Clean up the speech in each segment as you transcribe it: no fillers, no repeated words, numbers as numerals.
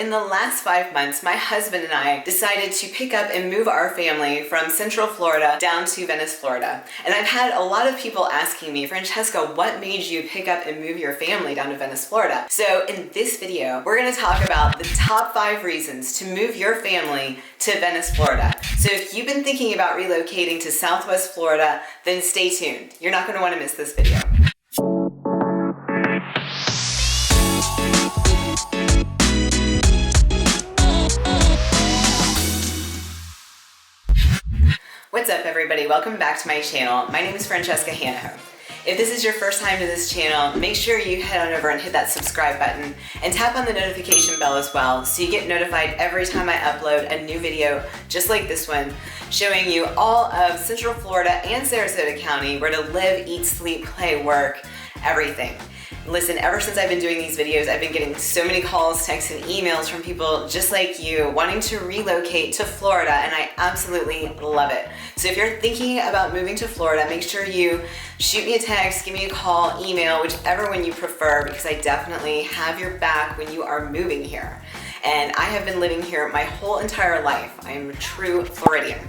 in the last 5 months, my husband and I decided to pick up and move our family from Central Florida down to Venice, Florida. And I've had a lot of people asking me, Franchesca, what made you pick up and move your family down to Venice, Florida? So in this video, we're gonna talk about the top 5 reasons to move your family to Venice, Florida. So if you've been thinking about relocating to Southwest Florida, then stay tuned. You're not gonna wanna miss this video. What's up, everybody? Welcome back to my channel. My name is Franchesca. If this is your first time to this channel, make sure you head on over and hit that subscribe button and tap on the notification bell as well so you get notified every time I upload a new video just like this one, showing you all of Central Florida and Sarasota County, where to live, eat, sleep, play, work, everything. Listen, ever since I've been doing these videos, I've been getting so many calls, texts, and emails from people just like you wanting to relocate to Florida, and I absolutely love it. So if you're thinking about moving to Florida, make sure you shoot me a text, give me a call, email, whichever one you prefer, because I definitely have your back when you are moving here. And I have been living here my whole entire life. I am a true Floridian.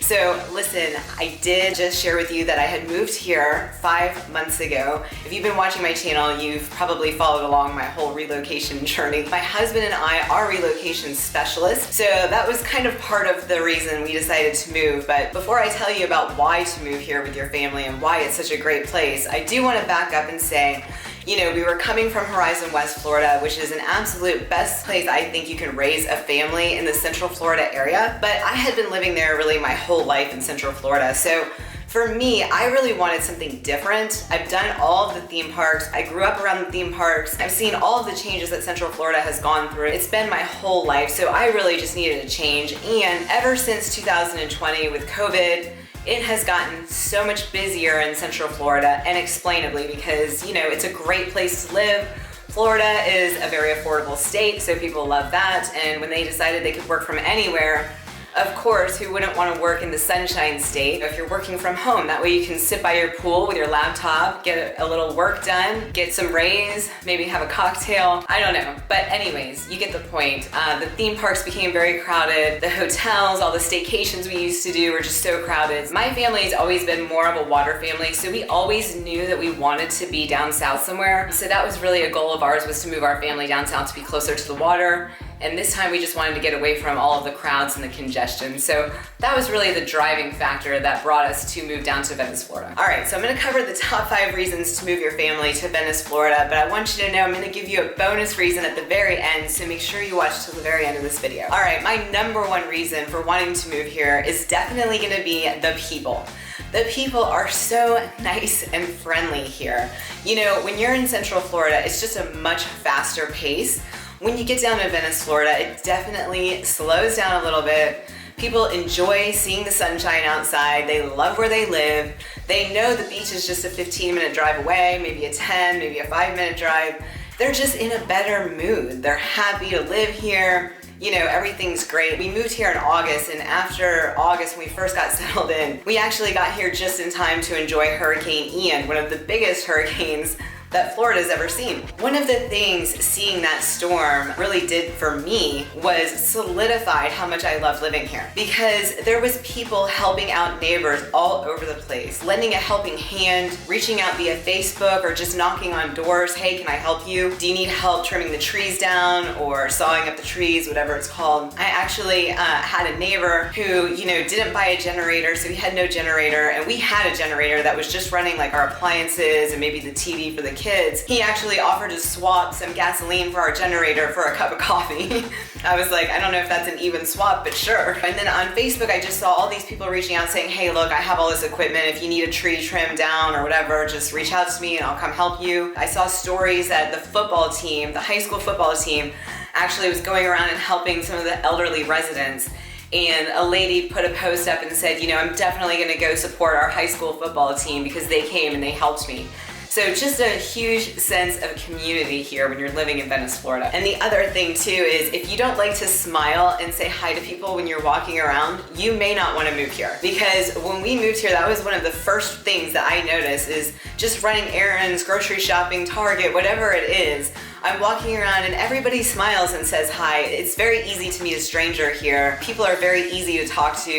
So listen, I did just share with you that I had moved here 5 months ago. If you've been watching my channel, you've probably followed along my whole relocation journey. My husband and I are relocation specialists, so that was kind of part of the reason we decided to move. But before I tell you about why to move here with your family and why it's such a great place, I do want to back up and say, you know, we were coming from Horizon West Florida, which is an absolute best place I think you can raise a family in the Central Florida area. But I had been living there really my whole life in Central Florida. So for me, I really wanted something different. I've done all of the theme parks. I grew up around the theme parks. I've seen all of the changes that Central Florida has gone through. It's been my whole life. So I really just needed a change. And ever since 2020 with COVID, it has gotten so much busier in Central Florida, and explainably, because, you know, it's a great place to live. Florida is a very affordable state, so people love that. And when they decided they could work from anywhere, of course, who wouldn't want to work in the Sunshine State? If you're working from home, that way you can sit by your pool with your laptop, get a little work done, get some rays, maybe have a cocktail. I don't know. But anyways, you get the point. The theme parks became very crowded. The hotels, all the staycations we used to do were just so crowded. My family's always been more of a water family, so we always knew that we wanted to be down south somewhere. So that was really a goal of ours, was to move our family down south to be closer to the water. And this time we just wanted to get away from all of the crowds and the congestion. So that was really the driving factor that brought us to move down to Venice, Florida. All right, so I'm gonna cover the top 5 reasons to move your family to Venice, Florida, but I want you to know I'm gonna give you a bonus reason at the very end, so make sure you watch till the very end of this video. All right, my number 1 reason for wanting to move here is definitely gonna be the people. The people are so nice and friendly here. You know, when you're in Central Florida, it's just a much faster pace. When you get down to Venice, Florida, it definitely slows down a little bit. People enjoy seeing the sunshine outside. They love where they live. They know the beach is just a 15-minute drive away, maybe a 10, maybe a 5-minute drive. They're just in a better mood. They're happy to live here. You know, everything's great. We moved here in August, and after August, when we first got settled in, we actually got here just in time to enjoy Hurricane Ian, one of the biggest hurricanes that Florida's ever seen. One of the things seeing that storm really did for me was solidified how much I love living here, because there was people helping out neighbors all over the place, lending a helping hand, reaching out via Facebook or just knocking on doors. Hey, can I help you? Do you need help trimming the trees down or sawing up the trees, whatever it's called? I actually had a neighbor who, you know, didn't buy a generator, so he had no generator, and we had a generator that was just running like our appliances and maybe the TV for the kids. He actually offered to swap some gasoline for our generator for a cup of coffee. I was like, I don't know if that's an even swap, but sure. And then on Facebook, I just saw all these people reaching out saying, hey, look, I have all this equipment. If you need a tree trimmed down or whatever, just reach out to me and I'll come help you. I saw stories that the football team, the high school football team, actually was going around and helping some of the elderly residents. And a lady put a post up and said, you know, I'm definitely gonna go support our high school football team because they came and they helped me. So just a huge sense of community here when you're living in Venice, Florida. And the other thing too is, if you don't like to smile and say hi to people when you're walking around, you may not want to move here. Because when we moved here, that was one of the first things that I noticed, is just running errands, grocery shopping, Target, whatever it is. I'm walking around and everybody smiles and says hi. It's very easy to meet a stranger here. People are very easy to talk to.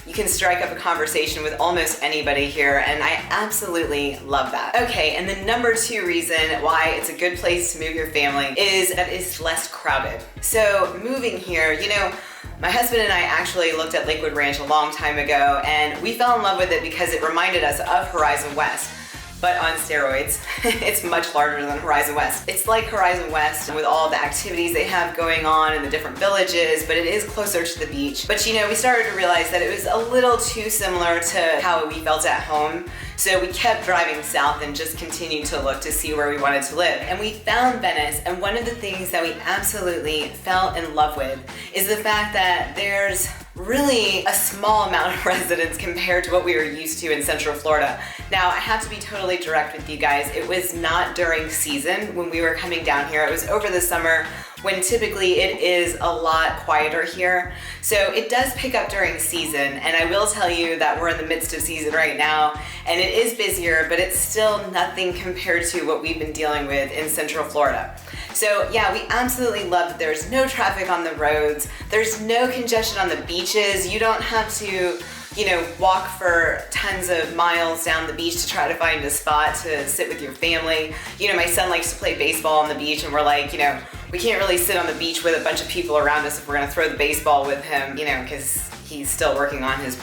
You can strike up a conversation with almost anybody here, and I absolutely love that. Okay, and the number 2 reason why it's a good place to move your family is that it's less crowded. So moving here, you know, my husband and I actually looked at Lakewood Ranch a long time ago, and we fell in love with it because it reminded us of Horizon West, but on steroids. It's much larger than Horizon West. It's like Horizon West with all the activities they have going on in the different villages, but it is closer to the beach. But you know, we started to realize that it was a little too similar to how we felt at home. So we kept driving south and just continued to look to see where we wanted to live. And we found Venice, and one of the things that we absolutely fell in love with is the fact that there's really a small amount of residents compared to what we were used to in Central Florida. Now, I have to be totally direct with you guys. It was not during season when we were coming down here. It was over the summer when typically it is a lot quieter here. So it does pick up during season, and I will tell you that we're in the midst of season right now, and it is busier, but it's still nothing compared to what we've been dealing with in Central Florida. So yeah, we absolutely love that there's no traffic on the roads, there's no congestion on the beaches, you don't have to, you know, walk for tons of miles down the beach to try to find a spot to sit with your family. You know, my son likes to play baseball on the beach, and we're like, you know, we can't really sit on the beach with a bunch of people around us if we're gonna throw the baseball with him, you know, because he's still working on his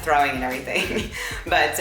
throwing and everything. But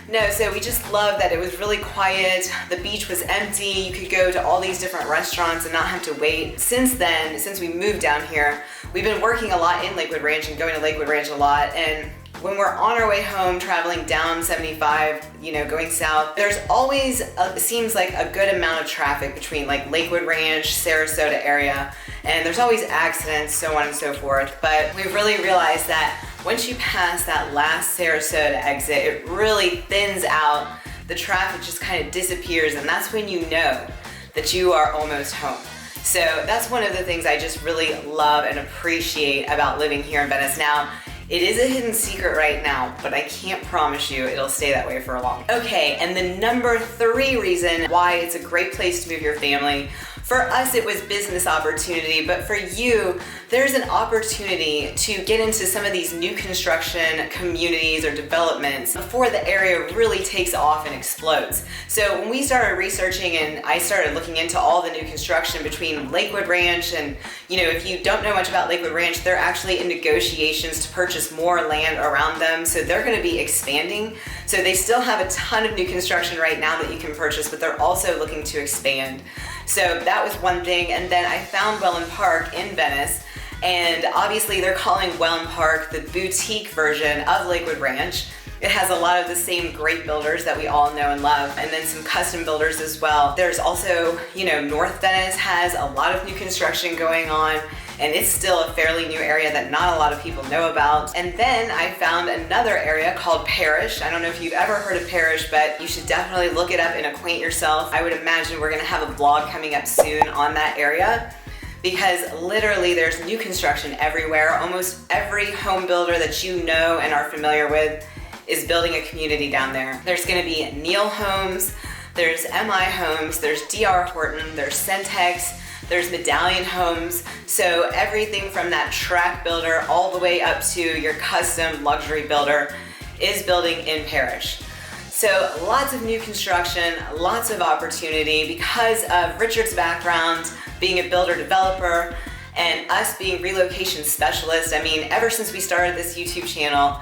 no, so we just love that it was really quiet. The beach was empty. You could go to all these different restaurants and not have to wait. Since then, since we moved down here, we've been working a lot in Lakewood Ranch and going to Lakewood Ranch a lot. And when we're on our way home, traveling down 75, you know, going south, there's always, seems like a good amount of traffic between like Lakewood Ranch, Sarasota area, and there's always accidents, so on and so forth. But we've really realized that once you pass that last Sarasota exit, it really thins out. The traffic just kind of disappears, and that's when you know that you are almost home. So that's one of the things I just really love and appreciate about living here in Venice. Now, it is a hidden secret right now, but I can't promise you it'll stay that way for long. Okay, and the number 3 reason why it's a great place to move your family, for us it was business opportunity, but for you, there's an opportunity to get into some of these new construction communities or developments before the area really takes off and explodes. So when we started researching and I started looking into all the new construction between Lakewood Ranch and, you know, if you don't know much about Lakewood Ranch, they're actually in negotiations to purchase more land around them. So they're gonna be expanding. So they still have a ton of new construction right now that you can purchase, but they're also looking to expand. So that was one thing. And then I found Welland Park in Venice, and obviously they're calling Welland Park the boutique version of Lakewood Ranch. It has a lot of the same great builders that we all know and love, and then some custom builders as well. There's also, you know, North Venice has a lot of new construction going on, and it's still a fairly new area that not a lot of people know about. And then I found another area called Parrish. I don't know if you've ever heard of Parrish, but you should definitely look it up and acquaint yourself. I would imagine we're gonna have a vlog coming up soon on that area, because literally there's new construction everywhere. Almost every home builder that you know and are familiar with is building a community down there. There's gonna be Neil Homes, there's MI Homes, there's DR Horton, there's Centex, there's Medallion Homes. So everything from that track builder all the way up to your custom luxury builder is building in Parrish. So lots of new construction, lots of opportunity because of Richard's background, being a builder developer, and us being relocation specialists. I mean, ever since we started this YouTube channel,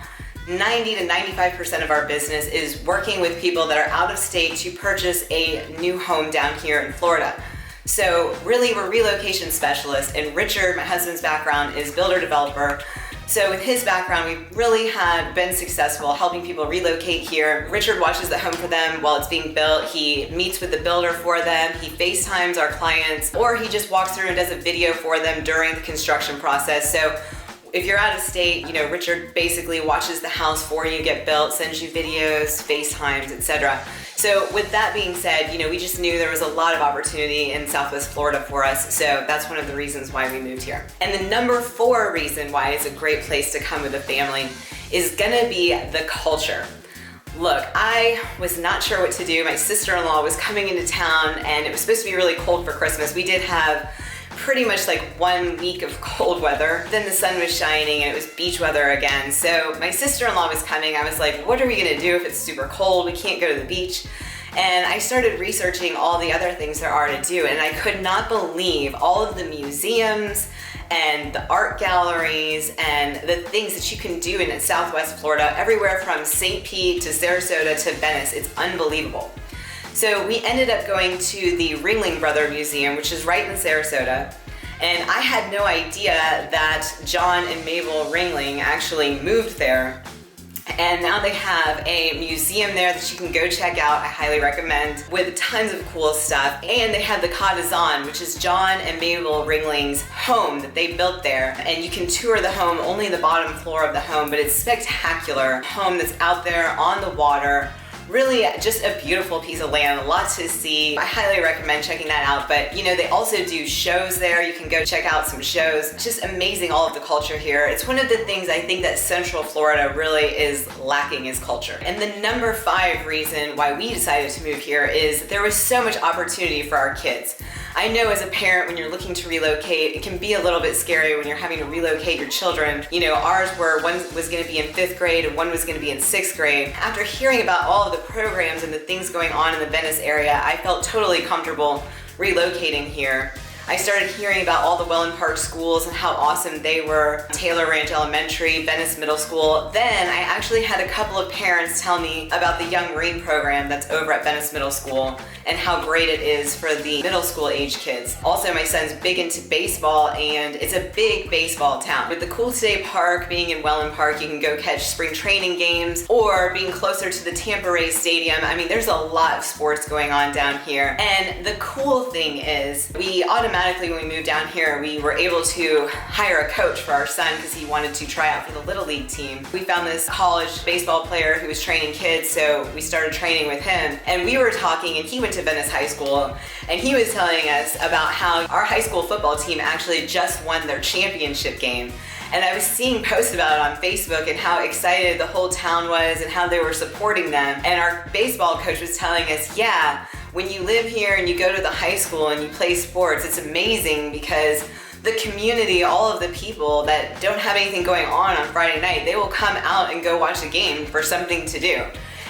90 to 95% of our business is working with people that are out of state to purchase a new home down here in Florida. So really we're relocation specialists, and Richard, my husband's background, is builder developer. So with his background, we really had been successful helping people relocate here. Richard watches the home for them while it's being built. He meets with the builder for them. He FaceTimes our clients, or he just walks through and does a video for them during the construction process. So if you're out of state, you know, Richard basically watches the house for you get built, sends you videos, FaceTimes, etc. So with that being said, you know, we just knew there was a lot of opportunity in Southwest Florida for us. So that's one of the reasons why we moved here. And the number 4 reason why it's a great place to come with a family is gonna be the culture. Look, I was not sure what to do. My sister-in-law was coming into town and it was supposed to be really cold for Christmas. We did have pretty much like 1 week of cold weather. Then the sun was shining and it was beach weather again. So my sister-in-law was coming. I was like, what are we gonna do if it's super cold? We can't go to the beach. And I started researching all the other things there are to do, and I could not believe all of the museums and the art galleries and the things that you can do in Southwest Florida, everywhere from St. Pete to Sarasota to Venice. It's unbelievable. So we ended up going to the Ringling Brother Museum, which is right in Sarasota. And I had no idea that John and Mabel Ringling actually moved there. And now they have a museum there that you can go check out, I highly recommend, with tons of cool stuff. And they have the Cottazon, which is John and Mabel Ringling's home that they built there. And you can tour the home, only the bottom floor of the home, but it's spectacular. Home that's out there on the water. Really just a beautiful piece of land, a lot to see. I highly recommend checking that out, but you know, they also do shows there. You can go check out some shows. It's just amazing, all of the culture here. It's one of the things I think that Central Florida really is lacking is culture. And the number 5 reason why we decided to move here is there was so much opportunity for our kids. I know as a parent, when you're looking to relocate, it can be a little bit scary when you're having to relocate your children. You know, ours were, one was gonna be in 5th grade and one was gonna be in 6th grade. After hearing about all of the programs and the things going on in the Venice area, I felt totally comfortable relocating here. I started hearing about all the Welland Park schools and how awesome they were. Taylor Ranch Elementary, Venice Middle School. Then I actually had a couple of parents tell me about the Young Marine program that's over at Venice Middle School and how great it is for the middle school age kids. Also, my son's big into baseball and it's a big baseball town. With the Cool State Park being in Welland Park, you can go catch spring training games, or being closer to the Tampa Rays Stadium. I mean, there's a lot of sports going on down here. And the cool thing is, we automatically, when we moved down here, we were able to hire a coach for our son because he wanted to try out for the Little League team. We found this college baseball player who was training kids, so we started training with him. And we were talking, and he went to Venice High School, and he was telling us about how our high school football team actually just won their championship game. And I was seeing posts about it on Facebook and how excited the whole town was and how they were supporting them. And our baseball coach was telling us, yeah, when you live here and you go to the high school and you play sports, it's amazing because the community, all of the people that don't have anything going on Friday night, they will come out and go watch the game for something to do.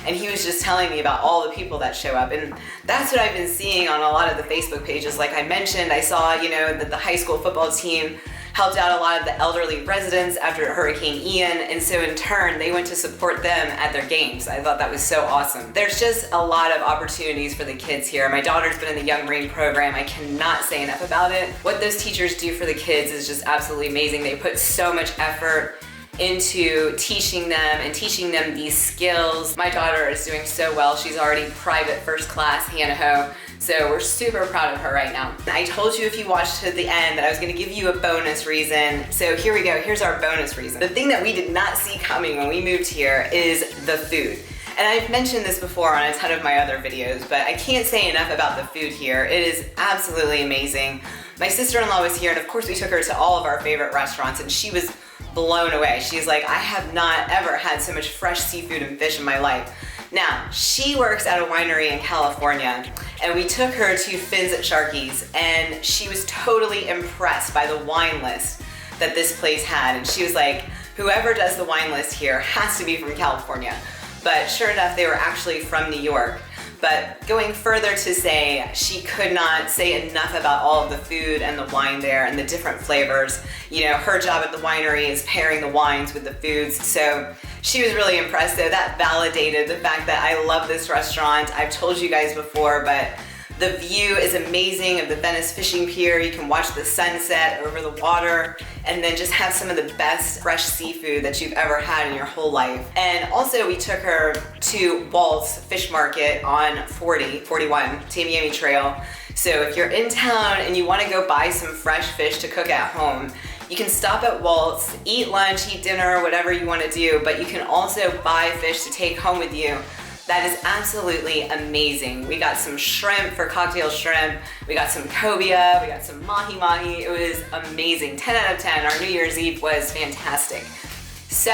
And he was just telling me about all the people that show up. And that's what I've been seeing on a lot of the Facebook pages. Like I mentioned, I saw, you know, that the high school football team helped out a lot of the elderly residents after Hurricane Ian, and so in turn, they went to support them at their games. I thought that was so awesome. There's just a lot of opportunities for the kids here. My daughter's been in the Young Marine program. I cannot say enough about it. What those teachers do for the kids is just absolutely amazing. They put so much effort into teaching them and teaching them these skills. My daughter is doing so well. She's already private first class Hanaho. So we're super proud of her right now. I told you if you watched to the end that I was gonna give you a bonus reason. So here we go, here's our bonus reason. The thing that we did not see coming when we moved here is the food. And I've mentioned this before on a ton of my other videos, but I can't say enough about the food here. It is absolutely amazing. My sister-in-law was here, and of course we took her to all of our favorite restaurants, and she was blown away. She's like, I have not ever had so much fresh seafood and fish in my life. Now, she works at a winery in California, and we took her to Finn's at Sharky's, and she was totally impressed by the wine list that this place had. And she was like, whoever does the wine list here has to be from California. But sure enough, they were actually from New York. But going further to say, she could not say enough about all of the food and the wine there and the different flavors. You know, her job at the winery is pairing the wines with the foods. So she was really impressed. So that validated the fact that I love this restaurant. I've told you guys before, but the view is amazing of the Venice fishing pier. You can watch the sunset over the water and then just have some of the best fresh seafood that you've ever had in your whole life. And also we took her to Walt's Fish Market on 41 Tamiami Trail. So if you're in town and you want to go buy some fresh fish to cook at home, you can stop at Walt's, eat lunch, eat dinner, whatever you want to do, but you can also buy fish to take home with you. That is absolutely amazing. We got some shrimp for cocktail shrimp. We got some cobia. We got some mahi-mahi. It was amazing. 10 out of 10. Our New Year's Eve was fantastic. So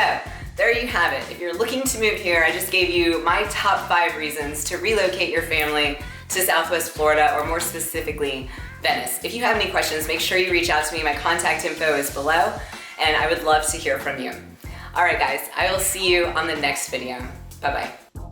there you have it. If you're looking to move here, I just gave you my top 5 reasons to relocate your family to Southwest Florida, or more specifically, Venice. If you have any questions, make sure you reach out to me. My contact info is below, and I would love to hear from you. All right, guys, I will see you on the next video. Bye-bye.